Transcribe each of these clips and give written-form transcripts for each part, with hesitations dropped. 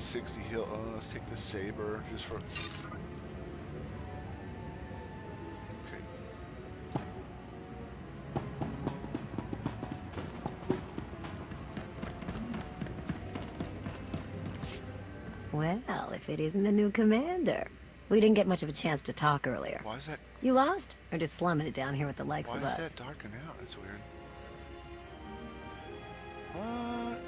60 heal. Let's take the saber just for. Okay. Well, if it isn't the new commander. We didn't get much of a chance to talk earlier. Why is that? You lost? Or just slumming it down here with the likes Why of is us? that darkened out? That's weird. What?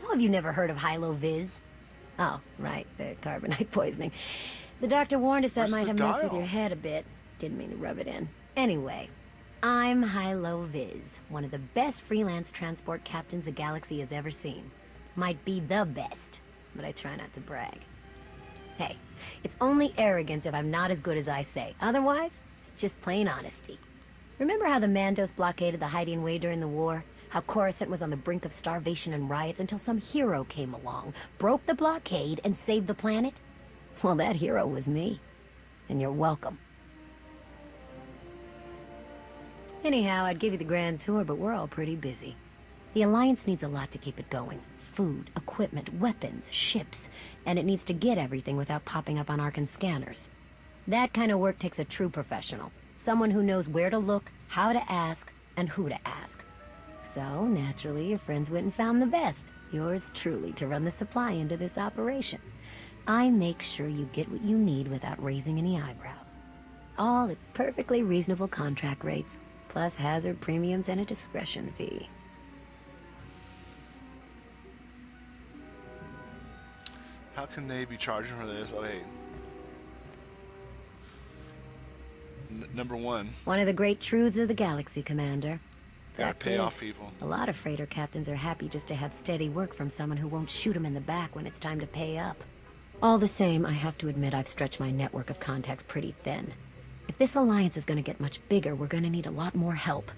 Oh, have you never heard of Hilo-Viz? Oh, right, the carbonite poisoning. The doctor warned us that Where's might the have messed with dial? your head a bit. Didn't mean to rub it in. Anyway, I'm Hilo-Viz, one of the best freelance transport captains the galaxy has ever seen. Might be the best, but I try not to brag. Hey, it's only arrogance if I'm not as good as I say. Otherwise, it's just plain honesty. Remember how the Mandos blockaded the Hiding Way during the war? How Coruscant was on the brink of starvation and riots until some hero came along, broke the blockade, and saved the planet? Well, that hero was me. And you're welcome. Anyhow, I'd give you the grand tour, but we're all pretty busy. The Alliance needs a lot to keep it going. Food, equipment, weapons, ships, and it needs to get everything without popping up on Arkan scanners. That kind of work takes a true professional. Someone who knows where to look, how to ask, and who to ask. So, naturally, your friends went and found the best. Yours truly to run the supply into this operation. I make sure you get what you need without raising any eyebrows. All at perfectly reasonable contract rates, plus hazard premiums and a discretion fee. How can they be charging for this? Okay. Number one. One of the great truths of the galaxy, Commander. Gotta Fact pay is, off people. A lot of freighter captains are happy just to have steady work from someone who won't shoot them in the back when it's time to pay up. All the same, I have to admit I've stretched my network of contacts pretty thin. If this alliance is going to get much bigger, we're going to need a lot more help.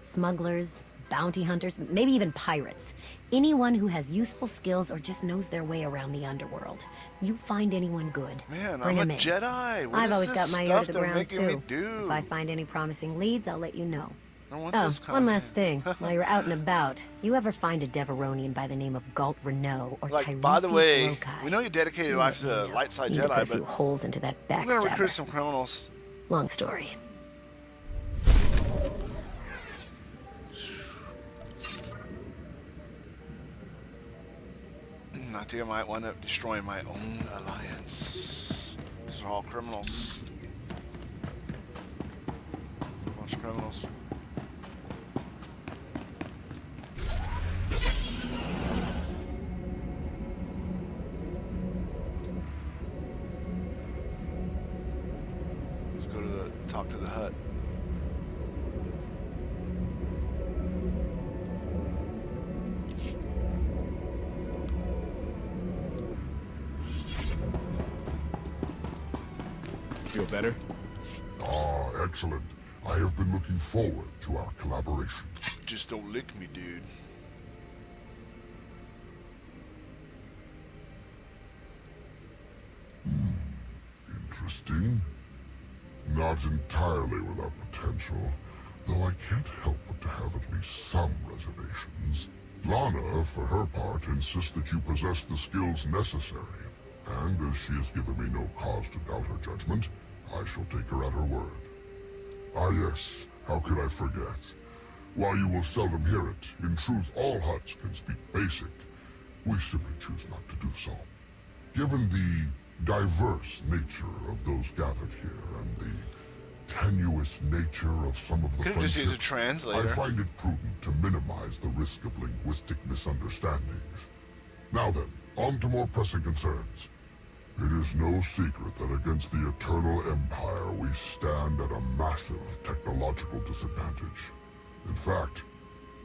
Smugglers, bounty hunters, maybe even pirates. Anyone who has useful skills or just knows their way around the underworld. You find anyone good, Man, bring I'm him a in. Jedi. What I've is always this got my ear stuff to the they're ground making me too. do? If I find any promising leads, I'll let you know. I don't want Oh, this kind one of last thing. While you're out and about, you ever find a Deveronian by the name of Galt Renault or Like, Tiresias by the way, Loci? we know you dedicated your life to the light side Need to put a Jedi, few but holes into that we're gonna recruit backstabber. some criminals. Long story. I think I might wind up destroying my own alliance. This is all criminals. Bunch of criminals. Let's go to the talk to the hut. Feel better? Ah, excellent. I have been looking forward to our collaboration. Just don't lick me, dude. Interesting. Not entirely without potential, though I can't help but to have at least some reservations. Lana, for her part, insists that you possess the skills necessary, and as she has given me no cause to doubt her judgment, I shall take her at her word. Ah yes, how could I forget? While you will seldom hear it, in truth all Hutts can speak basic. We simply choose not to do so. Given the diverse nature of those gathered here and the tenuous nature of some of the Could've just used a friendships, translator. I find it prudent to minimize the risk of linguistic misunderstandings. Now then, on to more pressing concerns. It is no secret that against the Eternal Empire we stand at a massive technological disadvantage. In fact,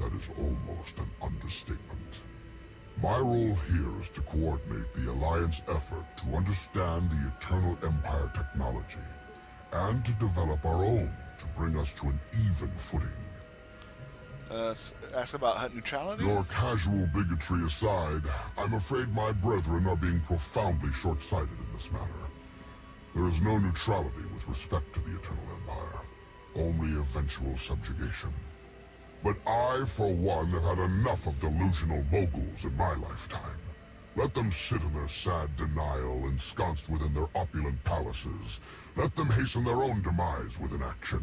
that is almost an understatement. My role here is to coordinate the Alliance effort to understand the Eternal Empire technology, and to develop our own to bring us to an even footing. Ask about hut neutrality? Your casual bigotry aside, I'm afraid my brethren are being profoundly short-sighted in this matter. There is no neutrality with respect to the Eternal Empire, only eventual subjugation. But I, for one, have had enough of delusional moguls in my lifetime. Let them sit in their sad denial, ensconced within their opulent palaces. Let them hasten their own demise with inaction.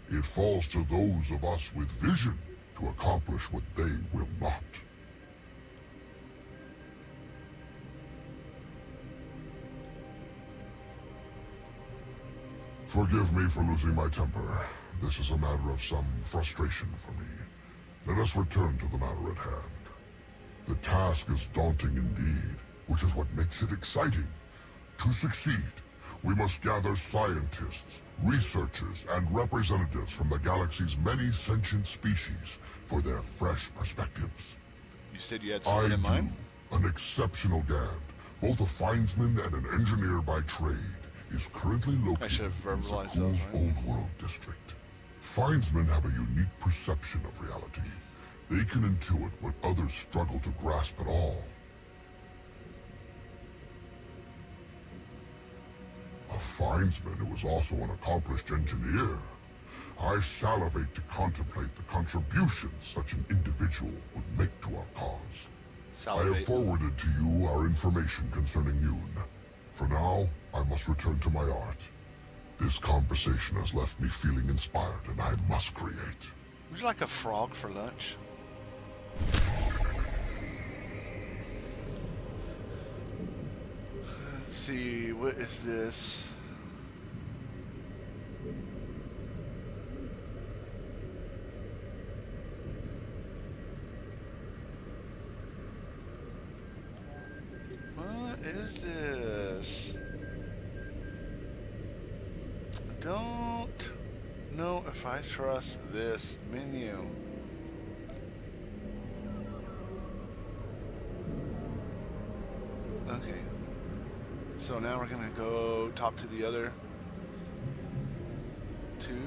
It falls to those of us with vision to accomplish what they will not. Forgive me for losing my temper. This is a matter of some frustration for me. Let us return to the matter at hand. The task is daunting indeed, which is what makes it exciting. To succeed, we must gather scientists, researchers, and representatives from the galaxy's many sentient species for their fresh perspectives. You said you had someone in mind? An exceptional Gand, both a findsman and an engineer by trade, is currently located in Zakuul's Old World district. Findsmen have a unique perception of reality. They can intuit what others struggle to grasp at all. A findsman who is also an accomplished engineer. I salivate to contemplate the contributions such an individual would make to our cause. I have forwarded to you our information concerning Yoon. For now, I must return to my art. This conversation has left me feeling inspired, and I must create. Would you like a frog for lunch? Let's see, what is this? What is this? I don't know if I trust this menu. Okay. So now we're gonna go talk to the other two.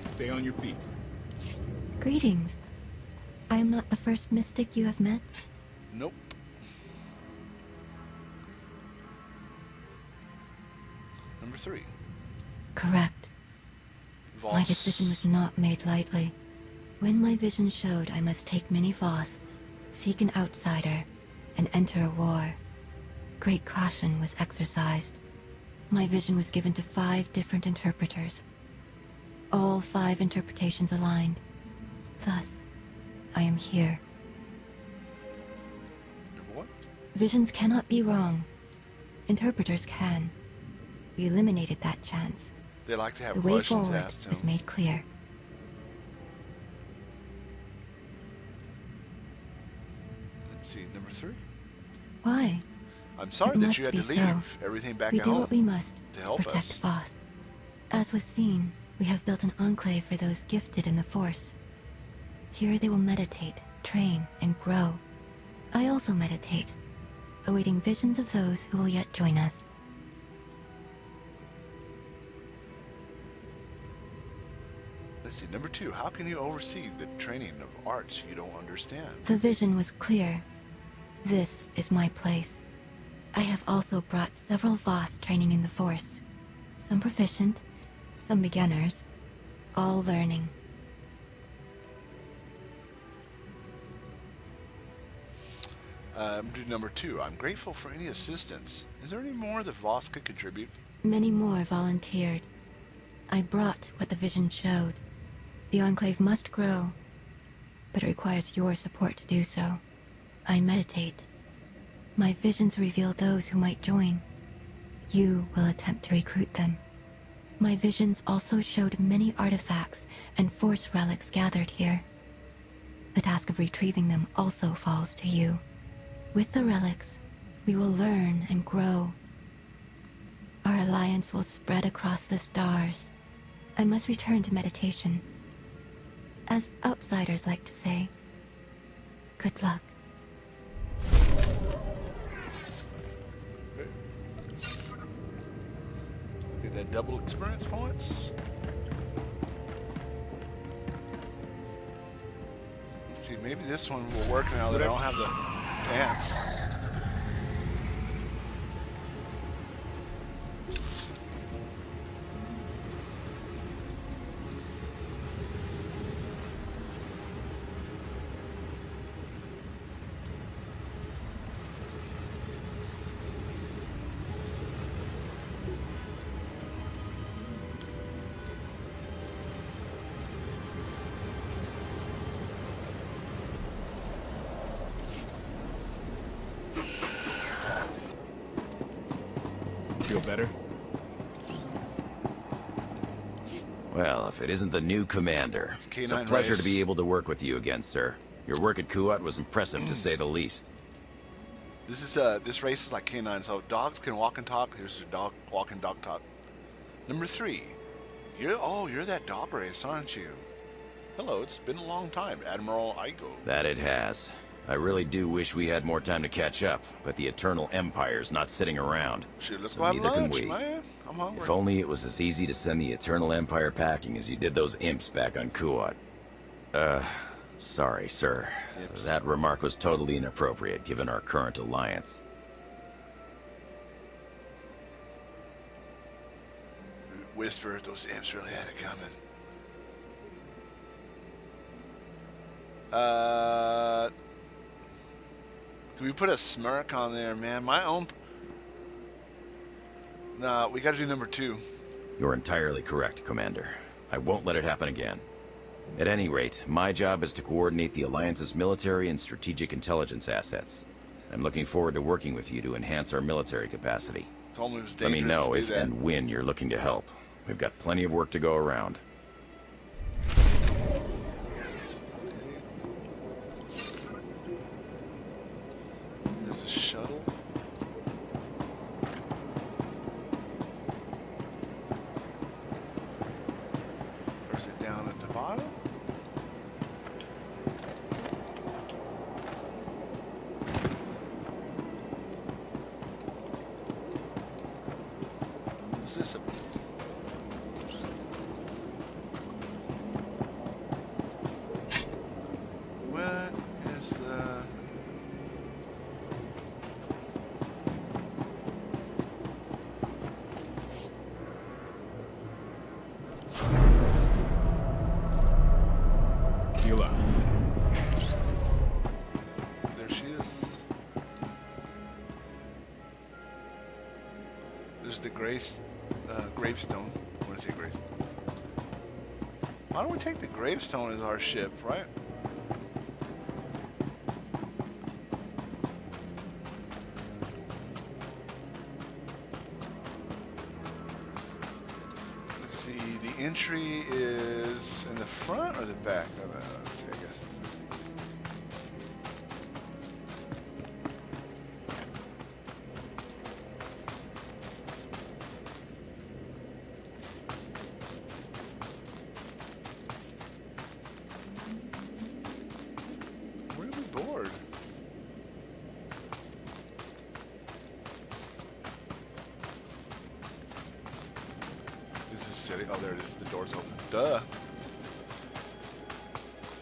Stay on your feet. Greetings. I am not the first mystic you have met. Nope. Number 3. Correct. My decision was not made lightly. When my vision showed I must take Mini Voss, seek an outsider, and enter a war, great caution was exercised. My vision was given to 5 different interpreters. All 5 interpretations aligned. Thus, I am here. Number 1. Visions cannot be wrong. Interpreters can. We eliminated that chance. They like to have The way questions forward asked to is them. made clear. Let's see, number 3. Why? I'm sorry It that must you had be to leave so. everything back We at do home what we must to help protect us. Voss. As was seen, we have built an enclave for those gifted in the Force. Here they will meditate, train, and grow. I also meditate, awaiting visions of those who will yet join us. Let's see, number 2. How can you oversee the training of arts you don't understand? The vision was clear. This is my place. I have also brought several Voss training in the Force. Some proficient, some beginners, all learning. Number 2. I'm grateful for any assistance. Is there any more that Voss could contribute? Many more volunteered. I brought what the vision showed. The Enclave must grow, but it requires your support to do so. I meditate. My visions reveal those who might join. You will attempt to recruit them. My visions also showed many artifacts and Force relics gathered here. The task of retrieving them also falls to you. With the relics, we will learn and grow. Our alliance will spread across the stars. I must return to meditation. As outsiders like to say, good luck. double experience points. Let's see, maybe this one will work now that I don't have the pants. Feel better? Well, if it isn't the new commander, it's a K9 pleasure race. to be able to work with you again, sir. Your work at Kuat was impressive, to say the least. This is this race is like K9, so dogs can walk and talk. Here's your dog walk and dog talk. Number 3. You're that dog race, aren't you? Hello, it's been a long time, Admiral Igo. That it has. I really do wish we had more time to catch up, but the Eternal Empire's not sitting around. Shit, let's So go have neither can lunch, we. man. I'm hungry. If only it was as easy to send the Eternal Empire packing as you did those imps back on Kuat. Sorry, sir. Imps. That remark was totally inappropriate given our current alliance. Whisper, those imps really had it coming. Can we put a smirk on there, man? My own... Nah, we gotta do number 2. You're entirely correct, Commander. I won't let it happen again. At any rate, my job is to coordinate the Alliance's military and strategic intelligence assets. I'm looking forward to working with you to enhance our military capacity. Told me it was Let me dangerous know to do if that. and when you're looking to help. We've got plenty of work to go around. There's a shuttle. Or is it down at the bottom? Is this a... What is the... Heal up. There she is. There's the gravestone. I want to say grace. Why don't we take the gravestone as our ship, right? Let's see. The entry is in the front or the back? Let's see. I guess. Where did we board? This is silly. Oh, there it is. The door's open. Duh.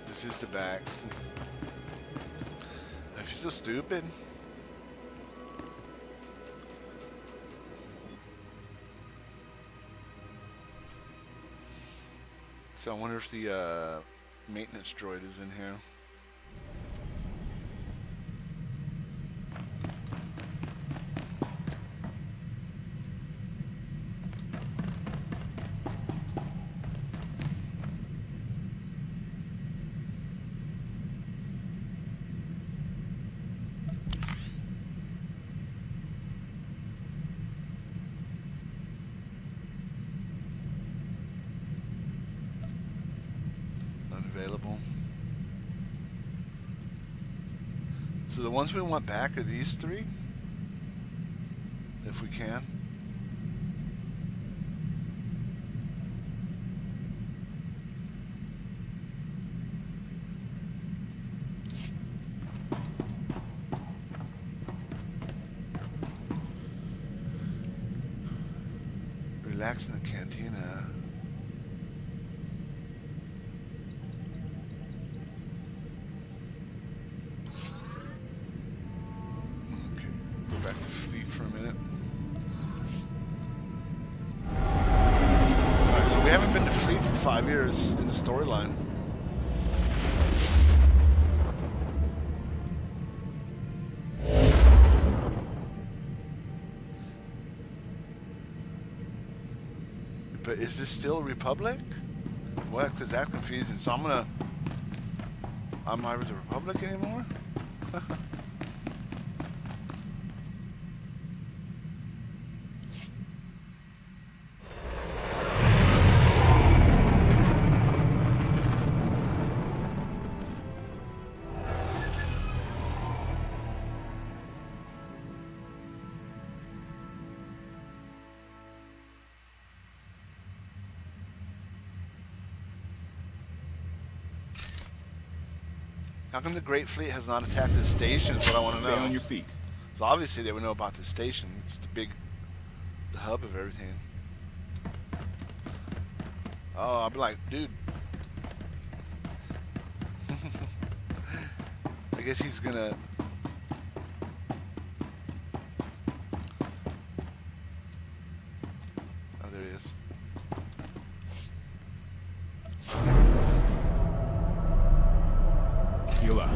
This is the back. If you're so stupid. So I wonder if the maintenance droid is in here. Unavailable. So the ones we want back are these 3, if we can. Relax in the cantina. Okay, go back to fleet for a minute. Alright, so we haven't been to fleet for 5 years in the storyline. But is this still Republic? Well, because that's confusing. So I'm not with the Republic anymore? How come the Great Fleet has not attacked the station is what I want to Stay know. on your feet. So obviously they would know about the station. It's the hub of everything. Oh, I'll be like, dude. I guess he's gonna... Oh, there he is. Heal up.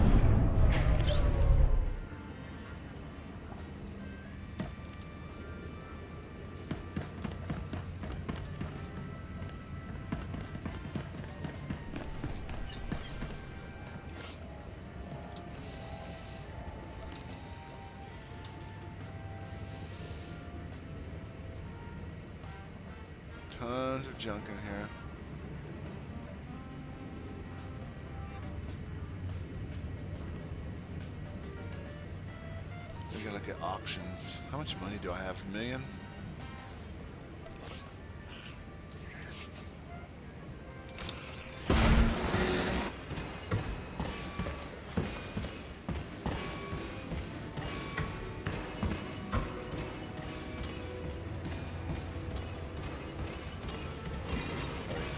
Tons of junk in here. We gotta look at auctions. How much money do I have? $1 million?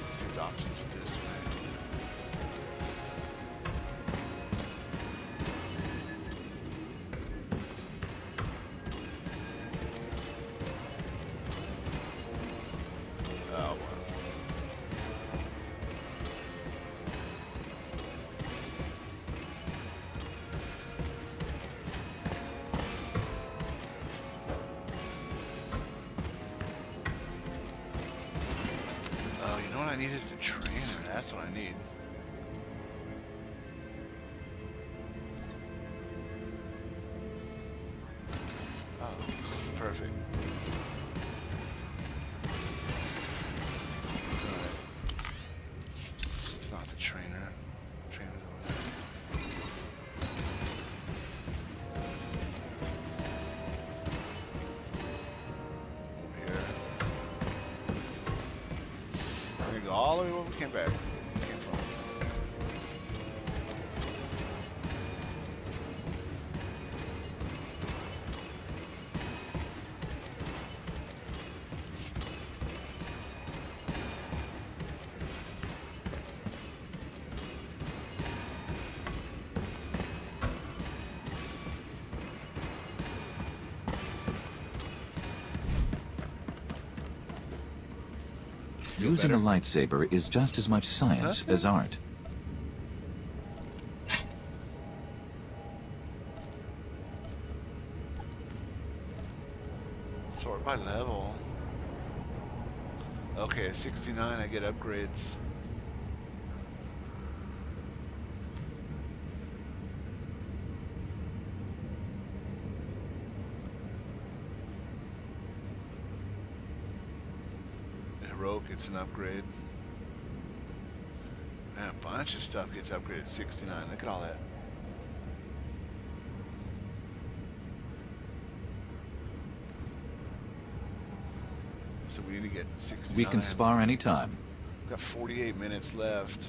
Let's see if the options are this way. Oh, well. Oh, you know what I need is the trainer. That's what I need. Oh, perfect. Alright. It's not the trainer. Trainer's over there. Over here. We're gonna go all the way where we came from. Using a lightsaber is just as much science as art. Sort by level. Okay, at 69 I get upgrades. Heroic gets an upgrade. Man, a bunch of stuff gets upgraded at 69. Look at all that. So we need to get 69. We can spar anytime. We've got 48 minutes left.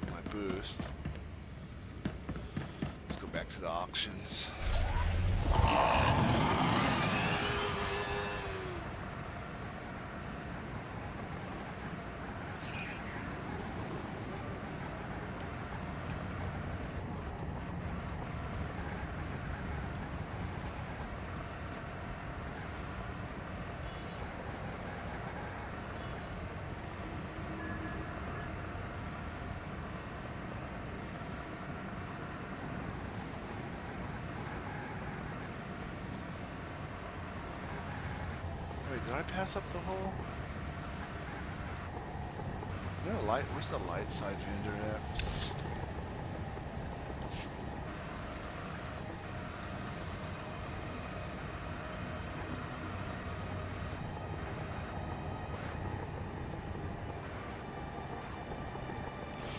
Of my boost. to the auctions. Wait, did I pass up the hole? Is there a light? Where's the light side vendor at?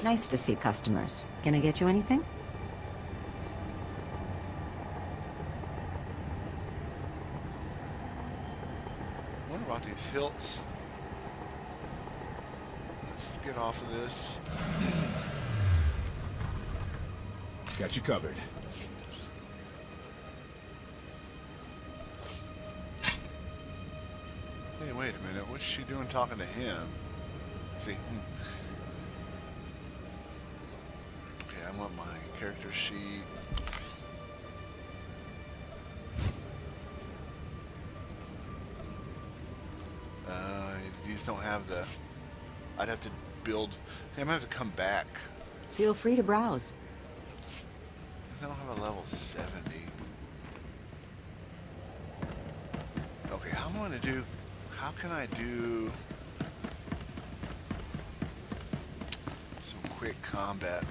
Nice to see customers. Can I get you anything? What about these hilts? Let's get off of this. Got you covered. Hey, wait a minute. What's she doing talking to him? See? Okay, I want my character sheet. These don't have the... I'd have to build... I'm gonna have to come back. Feel free to browse. I don't have a level 70. Okay, how am I gonna do... How can I do... some quick combat?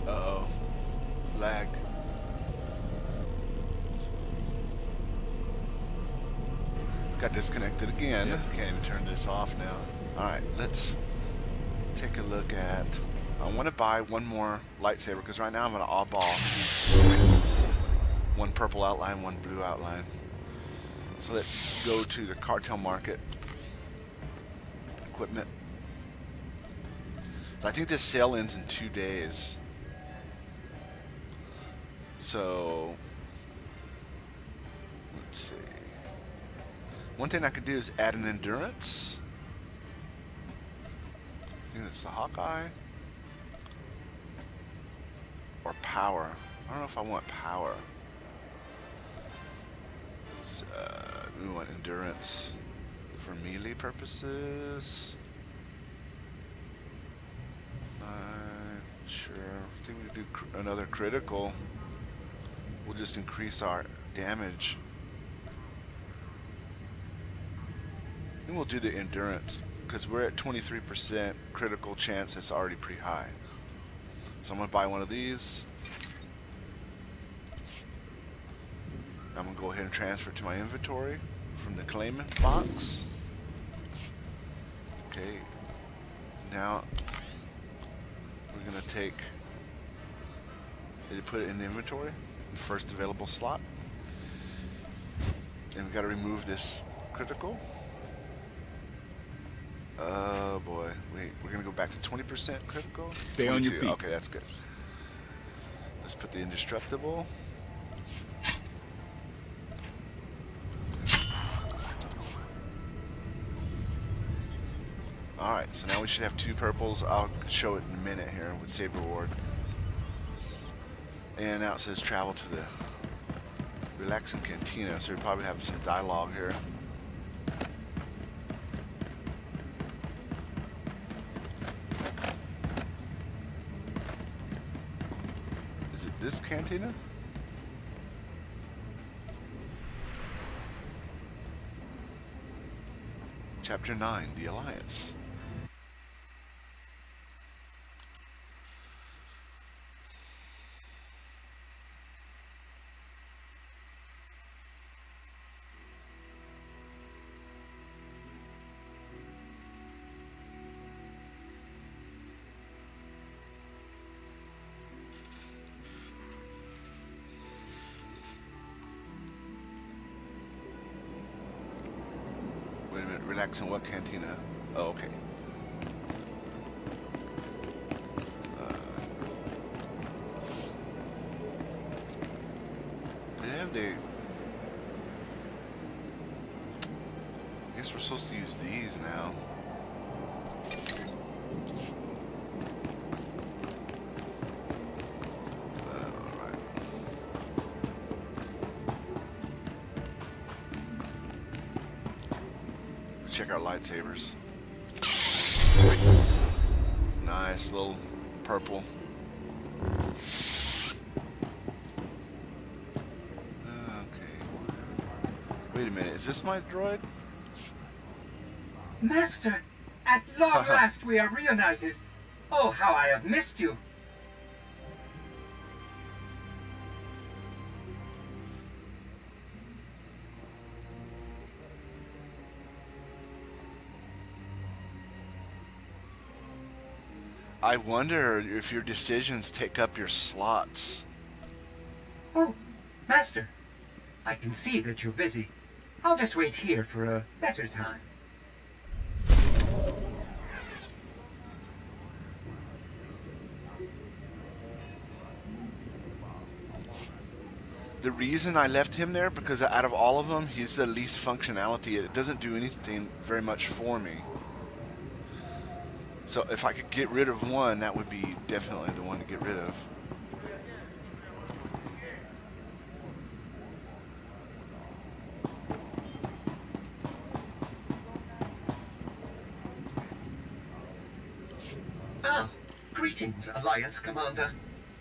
Uh-oh. Lag. Got disconnected again. Yep. Can't even turn this off now. Alright, let's take a look at... I want to buy one more lightsaber because right now I'm going to oddball. One purple outline, one blue outline. So let's go to the cartel market. Equipment. So I think this sale ends in 2 days. So let's see. One thing I could do is add an endurance. I think it's the Hawkeye. Or power. I don't know if I want power. We want endurance for melee purposes. Sure. I think we could do another critical. We'll just increase our damage. And we'll do the endurance because we're at 23% critical chance. It's already pretty high. So I'm going to buy one of these. I'm going to go ahead and transfer it to my inventory from the claimant box. Okay. Now we're going to take... Did you put it in the inventory? The first available slot. And we got to remove this critical. Oh boy. Wait, we're going to go back to 20% critical? Stay on your 22. feet. Okay, that's good. Let's put the indestructible. Alright, so now we should have 2 purples. I'll show it in a minute here with save reward. And now it says travel to the relaxing cantina, so we probably have some dialogue here. Is it this cantina? Chapter 9, The Alliance. relax in what cantina? Oh, okay. I guess we're supposed to use these now. Alright. Check our lightsabers. Nice little purple. Wait a minute, is this my droid? Master, at long last we are reunited. Oh, how I have missed you. I wonder if your decisions take up your slots. Oh, Master, I can see that you're busy. I'll just wait here for a better time. The reason I left him there, because out of all of them, he's the least functionality. It doesn't do anything very much for me. So if I could get rid of one, that would be definitely the one to get rid of. Ah, greetings, Alliance Commander.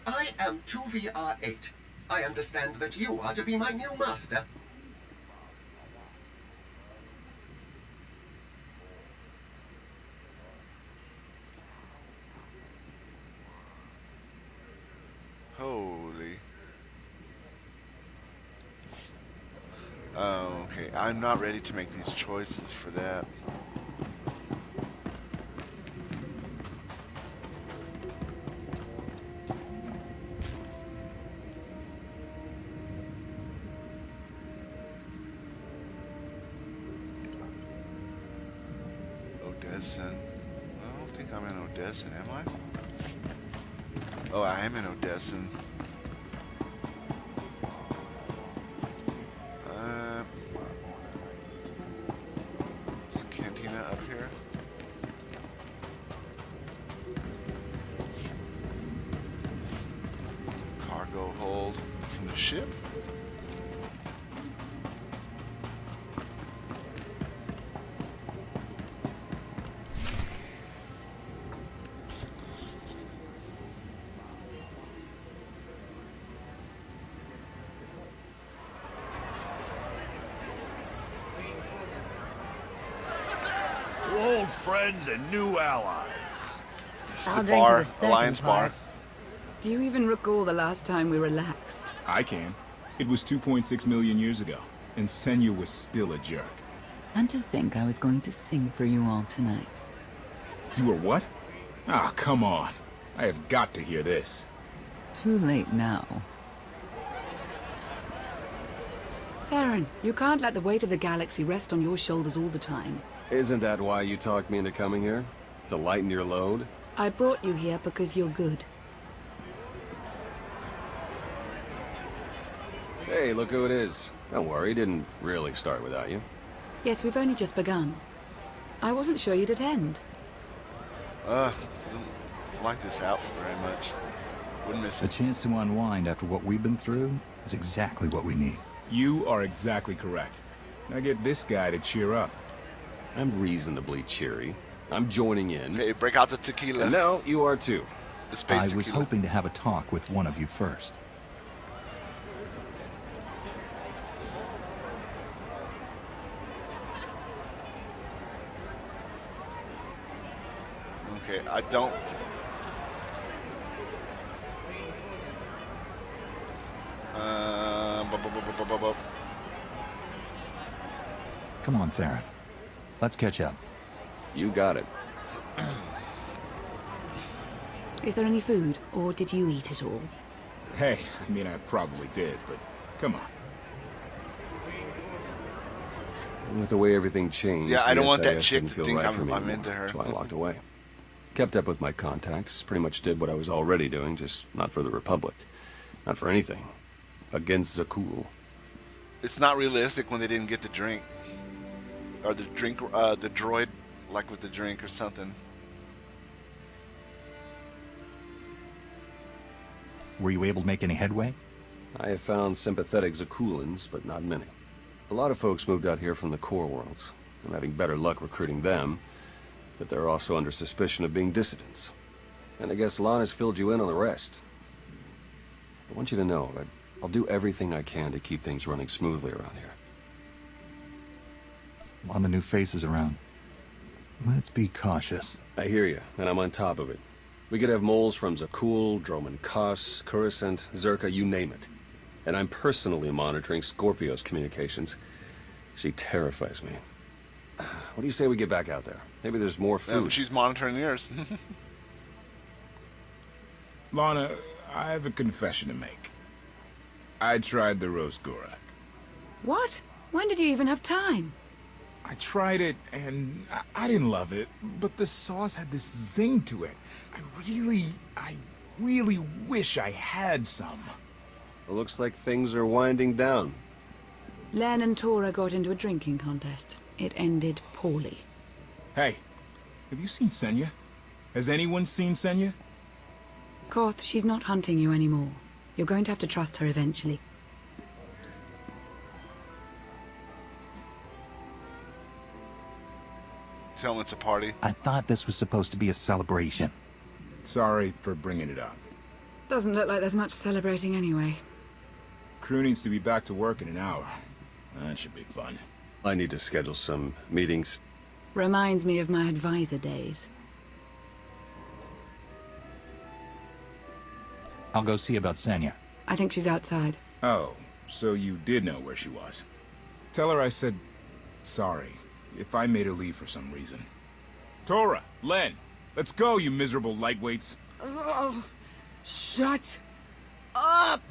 I am 2VR8. I understand that you are to be my new master. Holy. Oh, okay. I'm not ready to make these choices for that. Odessen. I don't think I'm in Odessen, am I? Oh, I am in Odessen. Is the cantina up here? Cargo hold from the ship? Old friends and new allies. It's I'll the drink to bar, the second Alliance part. bar. Do you even recall the last time we relaxed? I can. It was 2.6 million years ago, and Senya was still a jerk. And to think I was going to sing for you all tonight. You were what? Ah, come on. I have got to hear this. Too late now. Theron, you can't let the weight of the galaxy rest on your shoulders all the time. Isn't that why you talked me into coming here? To lighten your load? I brought you here because you're good. Hey, look who it is. Don't worry, it didn't really start without you. Yes, we've only just begun. I wasn't sure you'd attend. Don't like this outfit very much. Wouldn't miss A it. chance to unwind after what we've been through is exactly what we need. You are exactly correct. Now get this guy to cheer up. I'm reasonably cheery. I'm joining in. Hey, break out the tequila. And now you are too. The space I tequila. was hoping to have a talk with one of you first. Okay, I don't. Come on, Theron. Let's catch up. You got it. Is there any food, or did you eat it all? Hey, I mean, I probably did, but come on. And with the way everything changed, Yeah, I don't want that SIS chick didn't to feel think right for me I'm anymore, into her. So I walked away. Kept up with my contacts, pretty much did what I was already doing, just not for the Republic. Not for anything. Against Zakul. It's not realistic when they didn't get the drink. Or the drink, the droid, like with the drink or something. Were you able to make any headway? I have found sympathetic Zakulans, but not many. A lot of folks moved out here from the core worlds. I'm having better luck recruiting them, but they're also under suspicion of being dissidents. And I guess Lana's filled you in on the rest. I want you to know that I'll do everything I can to keep things running smoothly around here. A lot of new faces around. Let's be cautious. I hear you, and I'm on top of it. We could have moles from Zakul, Droman Kos, Coruscant, Zerka, you name it. And I'm personally monitoring Scorpio's communications. She terrifies me. What do you say we get back out there? Maybe there's more food. She's monitoring yours. Lana, I have a confession to make. I tried the roast Gorak. What? When did you even have time? I tried it, and I didn't love it, but the sauce had this zing to it. I really wish I had some. It looks like things are winding down. Len and Tora got into a drinking contest. It ended poorly. Hey, have you seen Senya? Has anyone seen Senya? Koth, she's not hunting you anymore. You're going to have to trust her eventually. Tell them it's a party. I thought this was supposed to be a celebration. Sorry for bringing it up. Doesn't look like there's much celebrating anyway. Crew needs to be back to work in an hour. That should be fun. I need to schedule some meetings. Reminds me of my advisor days. I'll go see about Senya. I think she's outside. Oh, so you did know where she was. Tell her I said sorry if I made her leave for some reason. Tora, Len, let's go, you miserable lightweights. Oh, shut up!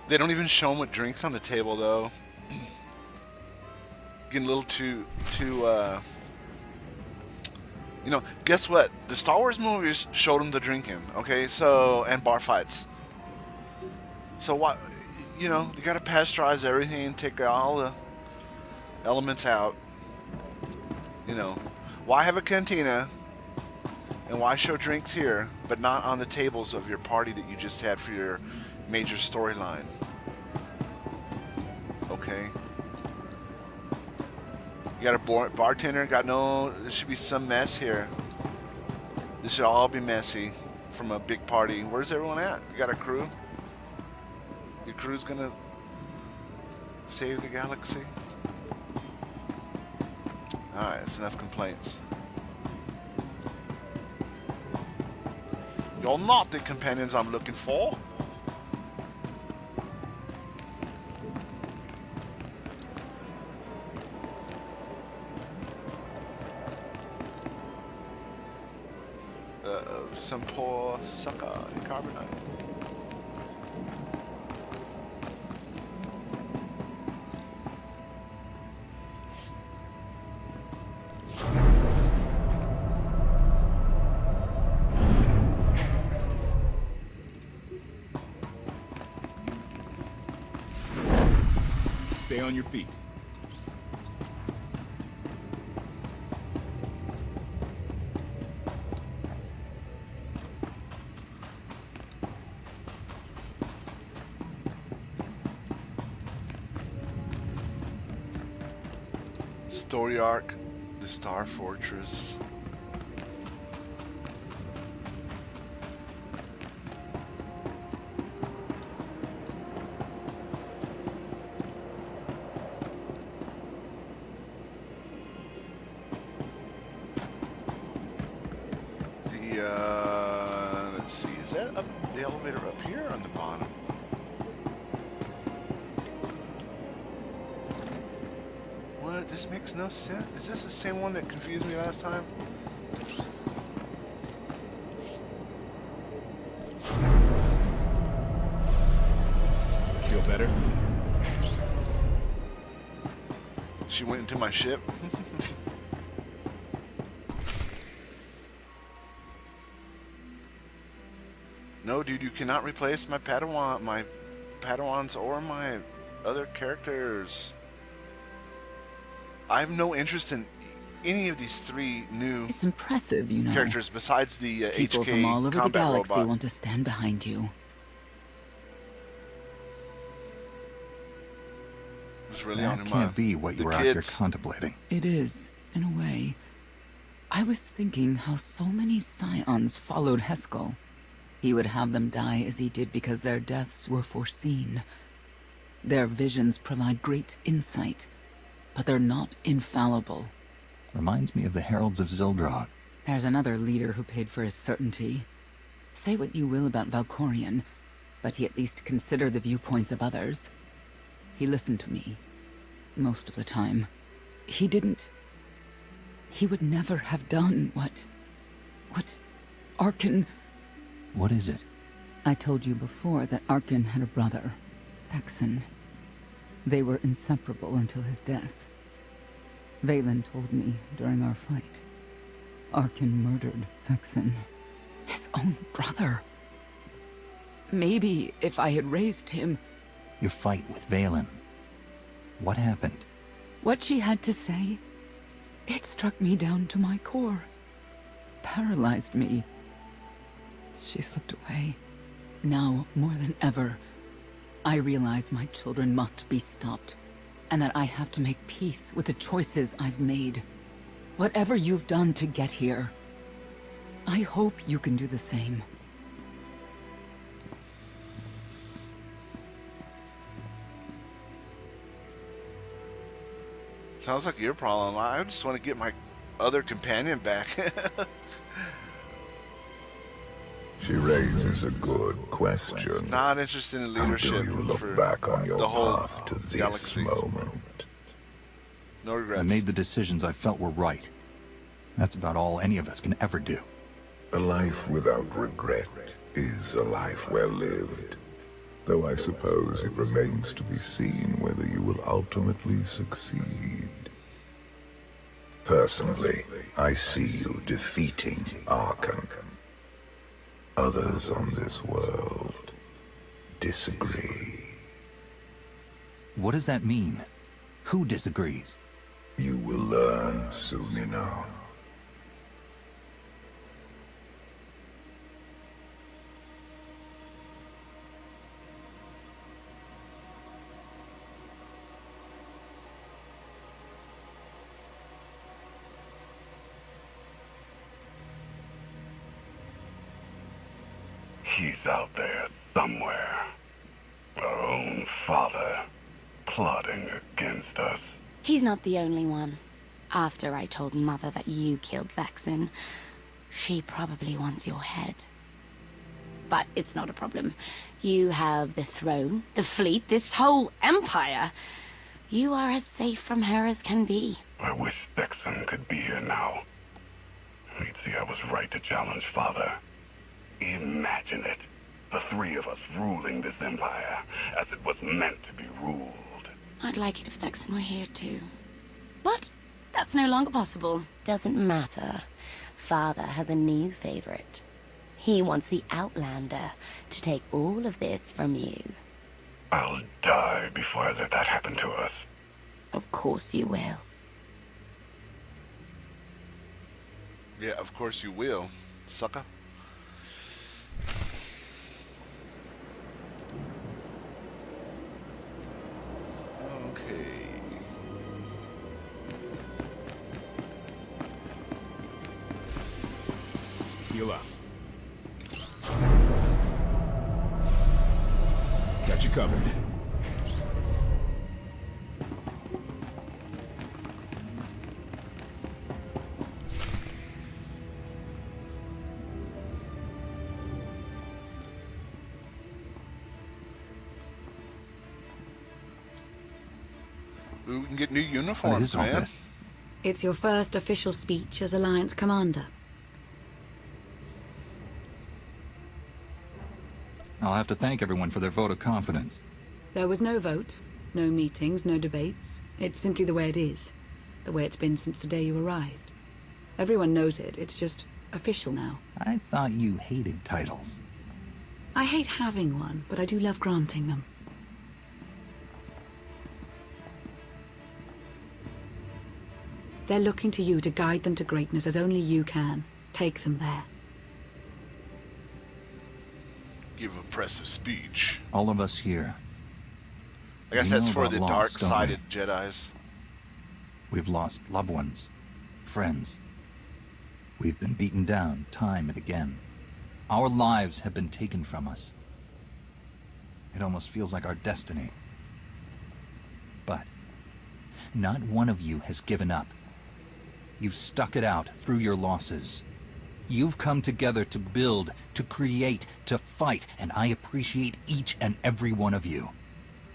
They don't even show them with drinks on the table, though. Getting a little too, you know, guess what? The Star Wars movies showed them the drinking, okay? So, and bar fights. So what, you know, you gotta pasteurize everything, take all the elements out. You know, why have a cantina and why show drinks here, but not on the tables of your party that you just had for your major storyline? Okay. You got a bartender, there should be some mess here. This should all be messy from a big party. Where's everyone at? You got a crew? Your crew's gonna save the galaxy? Alright, that's enough complaints. You're not the companions I'm looking for. Some poor sucker in carbonite. Stay on your feet. Story arc, the Star Fortress. Let's see, is that up, the elevator up here or on the bottom? What? This makes no sense. Is this the same one that confused me last time? Feel better? She went into my ship. No, dude, you cannot replace my Padawans or my other characters. I have no interest in any of these 3 new It's impressive, you know. characters besides the People HK from all over the combat galaxy robot. want to stand behind you. It's really That on can't be what you were out here contemplating. It is, in a way. I was thinking how so many Scions followed Heskel. He would have them die as he did because their deaths were foreseen. Their visions provide great insight, but they're not infallible. Reminds me of the Heralds of Zildrog. There's another leader who paid for his certainty. Say what you will about Valkorion, but he at least considered the viewpoints of others. He listened to me. Most of the time. He didn't. He would never have done what Arkin... What is it? I told you before that Arkin had a brother, Thexan. They were inseparable until his death. Valen told me during our fight. Arkin murdered Thexan. His own brother. Maybe if I had raised him... Your fight with Valen. What happened? What she had to say, it struck me down to my core. Paralyzed me. She slipped away. Now, more than ever, I realize my children must be stopped, and that I have to make peace with the choices I've made. Whatever you've done to get here, I hope you can do the same. Sounds like your problem. I just want to get my other companion back. She raises a good question. Not interested in leadership. How do you look for back on your the whole path to this galaxy. moment? No regrets. I made the decisions I felt were right. That's about all any of us can ever do. A life without regret is a life well lived. Though I suppose it remains to be seen whether you will ultimately succeed. Personally, I see you defeating Arkan. Others on this world disagree. What does that mean? Who disagrees? You will learn soon enough. He's out there somewhere. Our own father, plotting against us. He's not the only one. After I told Mother that you killed Thexan, she probably wants your head. But it's not a problem. You have the throne, the fleet, this whole empire. You are as safe from her as can be. I wish Thexan could be here now. He'd see I was right to challenge Father. Imagine it. The 3 of us ruling this empire as it was meant to be ruled. I'd like it if Thexan were here too. But that's no longer possible. Doesn't matter. Father has a new favorite. He wants the Outlander to take all of this from you. I'll die before I let that happen to us. Of course you will. Yeah, of course you will, sucker. Okay. Heal up. Got you covered. We can get new uniforms, man. It's your first official speech as Alliance Commander. I'll have to thank everyone for their vote of confidence. There was no vote, no meetings, no debates. It's simply the way it is. The way it's been since the day you arrived. Everyone knows it. It's just official now. I thought you hated titles. I hate having one, but I do love granting them. They're looking to you to guide them to greatness as only you can. Take them there. Give oppressive speech. All of us here. I guess We that's know for about the loss, dark-sided don't Jedis. We've lost loved ones, friends. We've been beaten down time and again. Our lives have been taken from us. It almost feels like our destiny. But not one of you has given up. You've stuck it out through your losses. You've come together to build, to create, to fight, and I appreciate each and every one of you.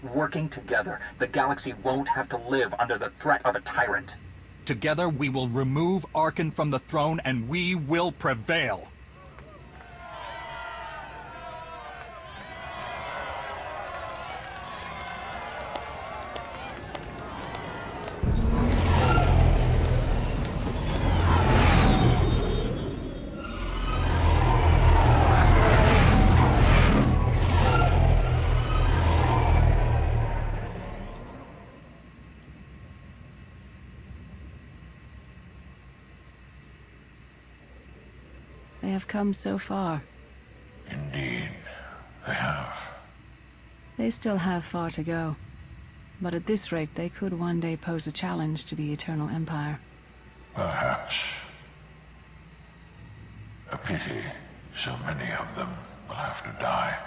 Working together, the galaxy won't have to live under the threat of a tyrant. Together, we will remove Arkan from the throne, and we will prevail. They have come so far. Indeed, they have. They still have far to go. But at this rate, they could one day pose a challenge to the Eternal Empire. Perhaps. A pity so many of them will have to die.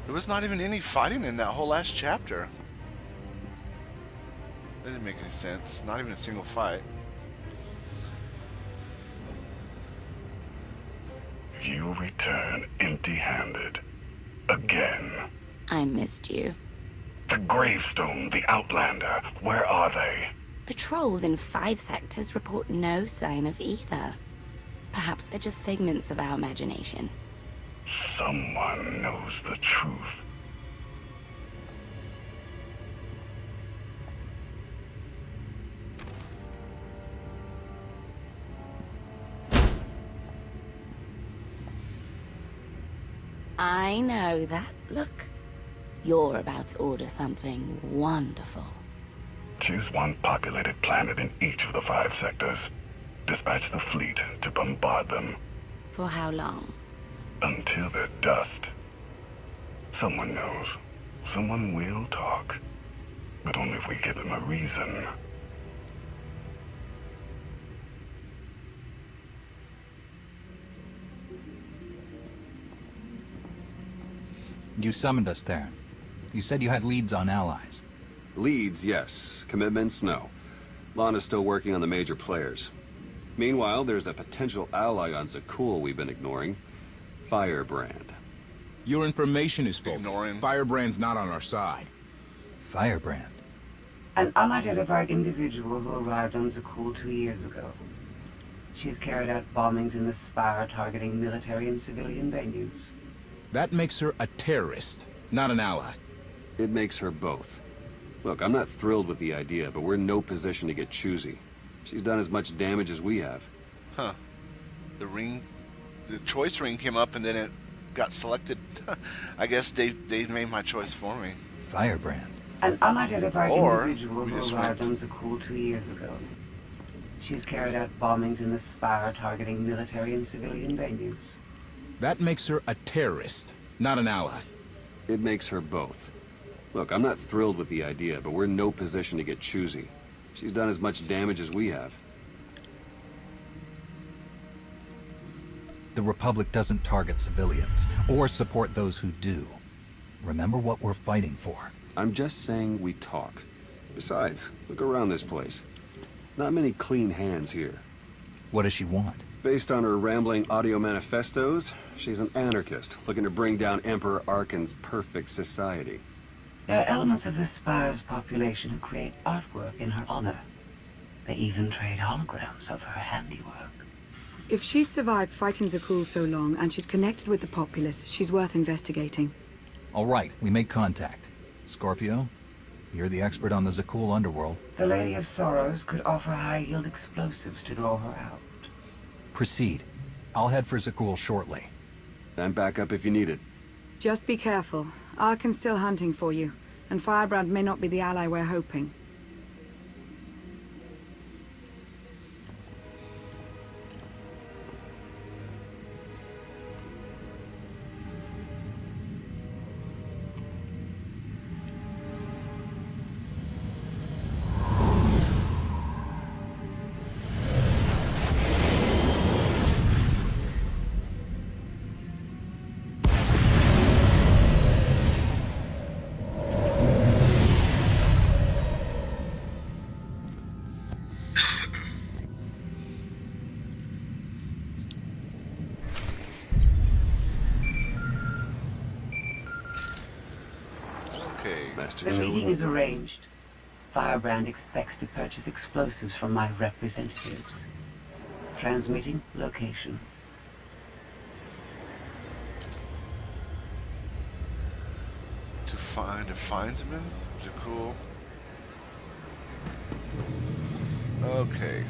There was not even any fighting in that whole last chapter. That didn't make any sense. Not even a single fight. You return empty-handed. Again. I missed you. The gravestone, the Outlander, where are they? Patrols in 5 sectors report no sign of either. Perhaps they're just figments of our imagination. Someone knows the truth. I know that look. You're about to order something wonderful. Choose one populated planet in each of the 5 sectors. Dispatch the fleet to bombard them. For how long? Until they're dust. Someone knows. Someone will talk. But only if we give them a reason. You summoned us there. You said you had leads on allies. Leads, yes. Commitments, no. Lana's still working on the major players. Meanwhile, there's a potential ally on Zakul we've been ignoring. Firebrand. Your information is faulty. Firebrand's not on our side. Firebrand? An unidentified individual who arrived on Zakul 2 years ago. She's carried out bombings in the Spire targeting military and civilian venues. That makes her a terrorist, not an ally. It makes her both. Look, I'm not thrilled with the idea, but we're in no position to get choosy. She's done as much damage as we have. Huh. The choice ring came up and then it got selected. I guess they made my choice for me. Firebrand. An unidentified Or individual we who just arrived on Zakul 2 years ago. She's carried out bombings in the Spire targeting military and civilian venues. That makes her a terrorist, not an ally. It makes her both. Look, I'm not thrilled with the idea, but we're in no position to get choosy. She's done as much damage as we have. The Republic doesn't target civilians, or support those who do. Remember what we're fighting for. I'm just saying we talk. Besides, look around this place. Not many clean hands here. What does she want? Based on her rambling audio manifestos, she's an anarchist, looking to bring down Emperor Arkan's perfect society. There are elements of the Spire's population who create artwork in her honor. They even trade holograms of her handiwork. If she's survived fighting Zakul so long and she's connected with the populace, she's worth investigating. All right, we make contact. Scorpio, you're the expert on the Zakul underworld. The Lady of Sorrows could offer high-yield explosives to draw her out. Proceed. I'll head for Zakul shortly. And back up if you need it. Just be careful. Arkan's still hunting for you, and Firebrand may not be the ally we're hoping. The meeting is arranged. Firebrand expects to purchase explosives from my representatives. Transmitting location. To find a findsman? Is it cool? Okay.